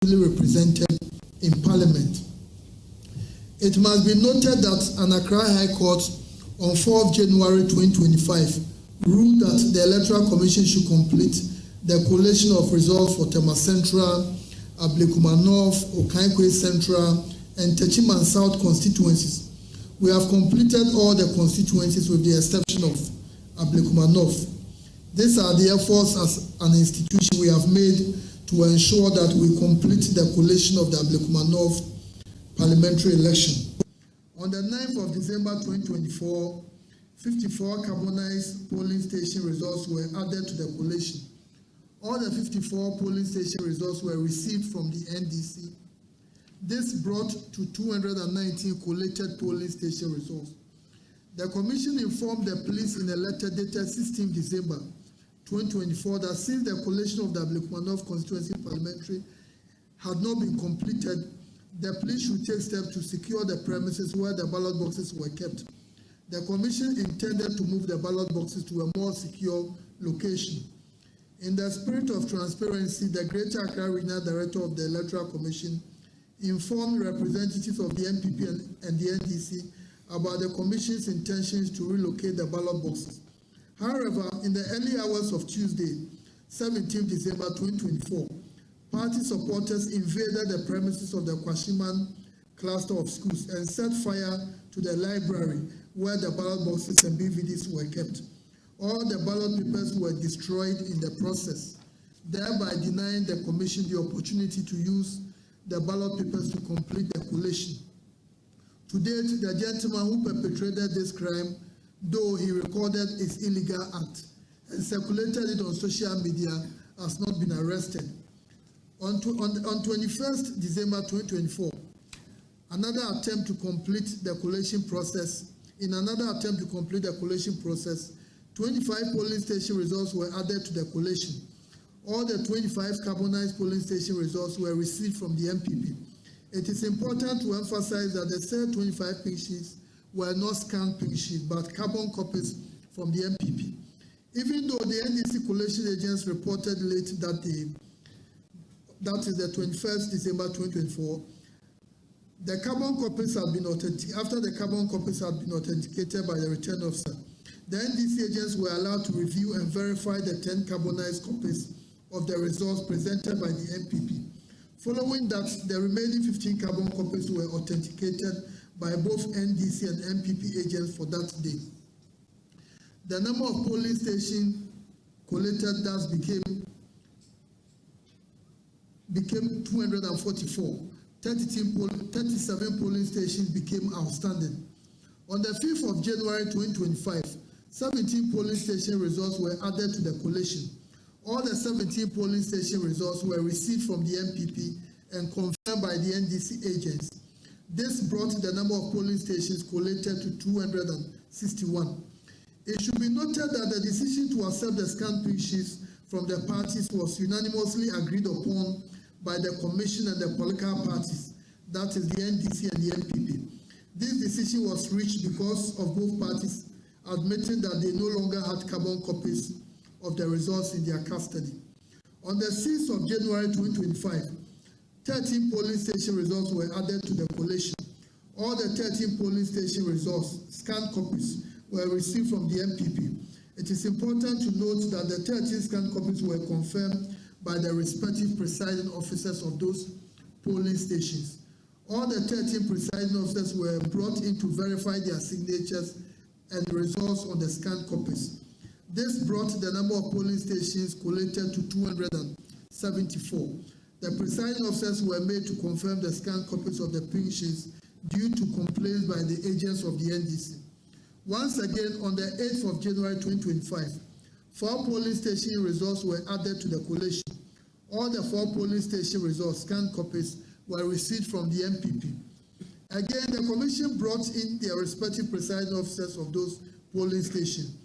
represented in Parliament. It must be noted that an Accra High Court on 4th January 2025 ruled that the Electoral Commission should complete the collation of results for Tema Central, Ablekuma North, Okaikwe Central, and Techiman South constituencies. We have completed all the constituencies with the exception of Ablekuma North. These are the efforts as an institution we have made to ensure that we complete the collation of the Ablekuma North parliamentary election. On the 9th of December 2024, 54 carbonized polling station results were added to the collation. All the 54 polling station results were received from the NDC. This brought to 219 collated polling station results. The Commission informed the police in a letter dated 16 December 2024 that since the collation of the Ablekuma North constituency parliamentary had not been completed, the police should take steps to secure the premises where the ballot boxes were kept. The Commission intended to move the ballot boxes to a more secure location. In the spirit of transparency, the Greater Accra Regional Director of the Electoral Commission informed representatives of the NPP and the NDC about the Commission's intentions to relocate the ballot boxes. However, in the early hours of Tuesday, 17 December 2024, party supporters invaded the premises of the Kwashiman cluster of schools and set fire to the library where the ballot boxes and BVDs were kept. All the ballot papers were destroyed in the process, thereby denying the Commission the opportunity to use the ballot papers to complete the collation. To date, the gentleman who perpetrated this crime, though he recorded his illegal act and circulated it on social media, has not been arrested. On 21st December 2024, another attempt to complete the collation process. In another attempt to complete the collation process, 25 polling station results were added to the collation. All the 25 carbonized polling station results were received from the MPP. It is important to emphasize that the said 25 pink sheets were not scanned pink sheets, but carbon copies from the MPP. Even though the NDC collation agents reported late that day, that is the 21st December 2024, the carbon copies had been after the carbon copies had been authenticated by the return officer, the NDC agents were allowed to review and verify the 10 carbonized copies of the results presented by the MPP. Following that, the remaining 15 carbon copies were authenticated by both NDC and MPP agents for that day. The number of polling stations collated thus became 244. 37 polling stations became outstanding. On the 5th of January 2025, 17 polling station results were added to the collation. All the 17 polling station results were received from the MPP and confirmed by the NDC agents. This brought the number of polling stations collated to 261. It should be noted that the decision to accept the scanned pink sheets from the parties was unanimously agreed upon by the Commission and the political parties, that is the NDC and the MPP. This decision was reached because of both parties admitting that they no longer had carbon copies of the results in their custody. On the 6th of January 2025, 13 polling station results were added to the collation. All the 13 polling station results, scanned copies, were received from the MPP. It is important to note that the 13 scanned copies were confirmed by the respective presiding officers of those polling stations. All the 13 presiding officers were brought in to verify their signatures and results on the scanned copies. This brought the number of polling stations collated to 274. The presiding officers were made to confirm the scanned copies of the pink sheets due to complaints by the agents of the NDC. Once again, on the 8th of January 2025, 4 polling station results were added to the collation. All the 4 polling station results, scanned copies, were received from the MPP. Again, the Commission brought in their respective presiding officers of those polling stations.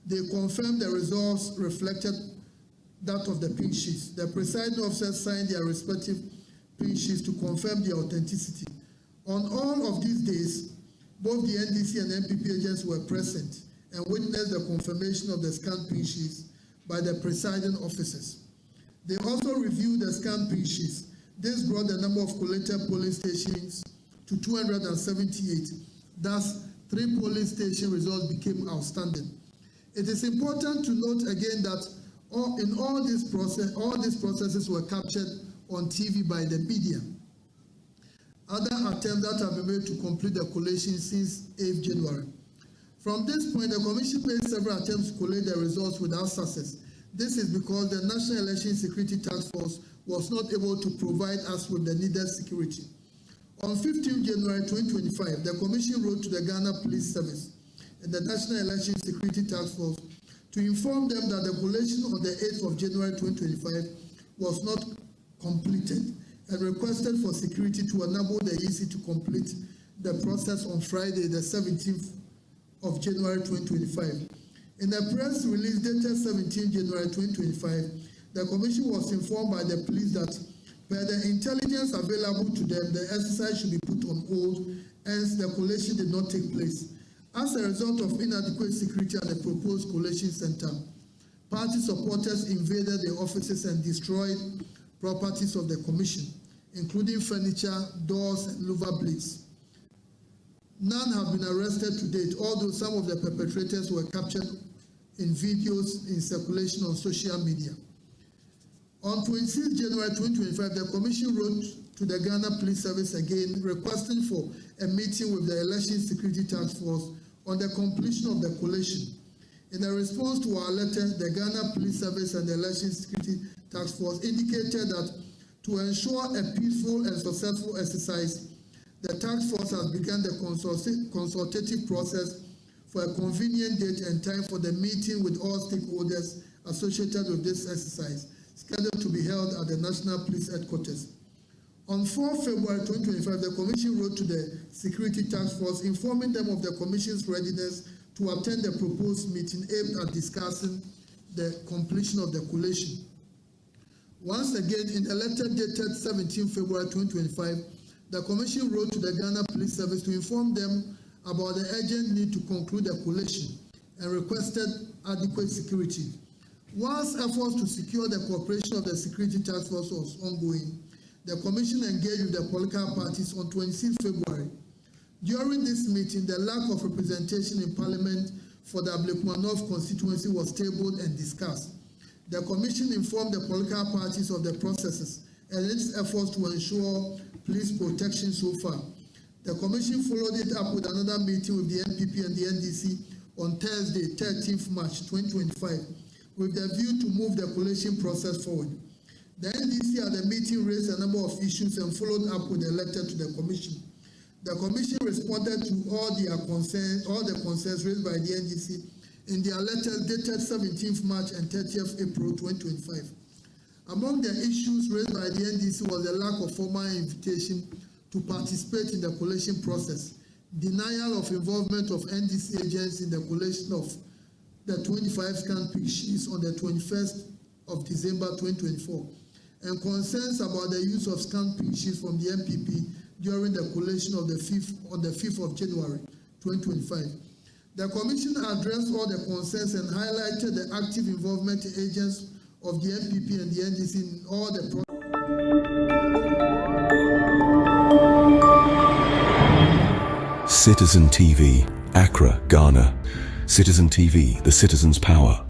They confirmed the results reflected that of the pink sheets. The presiding officers signed their respective pink sheets to confirm their authenticity. On all of these days, both the NDC and MPP agents were present and witnessed the confirmation of the scanned pink sheets by the presiding officers. They also reviewed the scanned pink sheets. This brought the number of collated polling stations to 278. Thus, 3 polling station results became outstanding. It is important to note again that all these processes were captured on TV by the media. Other attempts that have been made to complete the collation since 8th January. From this point, the Commission made several attempts to collate the results without success. This is because the National Election Security Task Force was not able to provide us with the needed security. On 15 January 2025, the Commission wrote to the Ghana Police Service and the National Election Security Task Force to inform them that the collation on the 8th of January 2025 was not completed and requested for security to enable the EC to complete the process on Friday, the 17th of January 2025. In a press release dated 17 January 2025, the Commission was informed by the police that per the intelligence available to them, the exercise should be put on hold, hence the collation did not take place. As a result of inadequate security at the proposed collation center, party supporters invaded the offices and destroyed properties of the Commission, including furniture, doors, and louver blades. None have been arrested to date, although some of the perpetrators were captured in videos in circulation on social media. On 26 January 2025, the Commission wrote to the Ghana Police Service again, requesting for a meeting with the Election Security Task Force on the completion of the collation. In a response to our letter, the Ghana Police Service and the Election Security Task Force indicated that to ensure a peaceful and successful exercise, the task force has begun the consultative process for a convenient date and time for the meeting with all stakeholders associated with this exercise, scheduled to be held at the National Police Headquarters. On 4 February 2025, the Commission wrote to the Security Task Force informing them of the Commission's readiness to attend the proposed meeting aimed at discussing the completion of the collation. Once again, in a letter dated 17 February 2025, the Commission wrote to the Ghana Police Service to inform them about the urgent need to conclude the collation and requested adequate security. Whilst efforts to secure the cooperation of the Security Task Force was ongoing, the Commission engaged with the political parties on 26 February. During this meeting, the lack of representation in Parliament for the Ablekuma North constituency was tabled and discussed. The Commission informed the political parties of the processes and its efforts to ensure police protection so far. The Commission followed it up with another meeting with the NPP and the NDC on Thursday, 13th March 2025, with the view to move the collation process forward. The NDC at the meeting raised a number of issues and followed up with a letter to the Commission. The Commission responded to all the concerns raised by the NDC in their letters dated 17th March and 30th April 2025. Among the issues raised by the NDC was the lack of formal invitation to participate in the collation process, denial of involvement of NDC agents in the collation of the 25 scanned pig sheets on the 21st of December 2024, and concerns about the use of scanned pig sheets from the MPP during the collation of on the 5th of January 2025. The Commission addressed all the concerns and highlighted the active involvement of agents of the MPP and the NDC in all the Citizen TV, Accra, Ghana. Citizen TV, the citizen's power.